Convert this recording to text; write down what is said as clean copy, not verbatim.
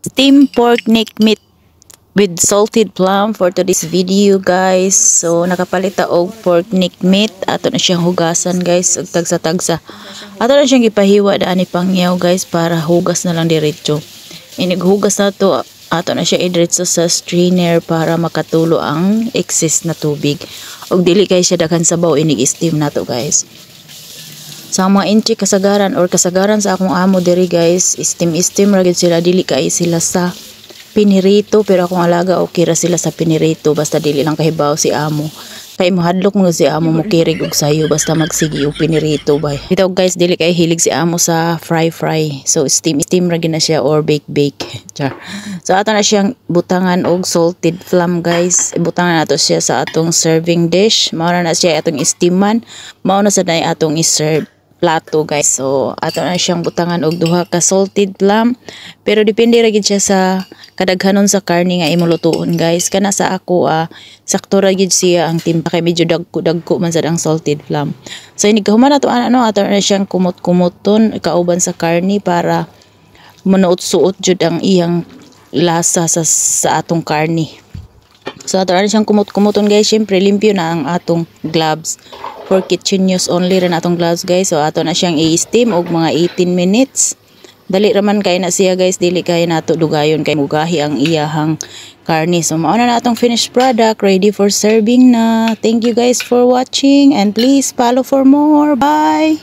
steamed pork neck meat with salted plum for today's video, guys. So nakapalita og pork neck meat, ato na siyang hugasan, guys, ug tagsa-tagsa. Ato na siyang ipahiwa daan ni pangyaw, guys, para hugas na lang diretso. Inighugas na to, ato na siya idiretso sa strainer para makatulo ang excess na tubig. Ug dili kay siya daghan sabaw, inig-steam na to, guys. Sa mga inchi kasagaran or kasagaran sa akong amo diri, guys, steam ra gyud sila, dili kay sila sa pinirito, pero akong alaga okay ra sila sa pinirito, basta dili lang kahibaw si amo. Kay mohadlok mo si amo mo kirig og sayo basta magsigi og pinirito bay. Bitaw, guys, dili kay hilig si amo sa fry. So steam ra gyud na siya or bake. Char. So ato na siyang butangan og salted plum, guys. Ibutangan nato siya sa atong serving dish. Mao na siya atong steaman. Mao na sa day atong i-serve plato, guys. So ato na siyang butangan og duha ka salted plum, pero depende ra gid siya sa kadaghanon sa karne nga imong lutuon, guys. Kana sa ako sakto ra gid siya ang timpa kay medyo dagko man sad ang salted plum. So inigahuman nato ato na siyang kumot-kumoton kauban sa karne para manuot-suot jud ang iyang lasa sa atong karne. So ato na siyang kumot-kumoton, guys. Syempre limpyo na ang atong gloves. For kitchen use only rin atong gloves, guys. So ato na siyang i-steam og mga 18 minutes. Dali raman kay na siya, guys, dili kay nato dugayon kay mugahi ang iyahang karne. So mao na atong finished product, ready for serving na. Thank you, guys, for watching, and please follow for more. Bye.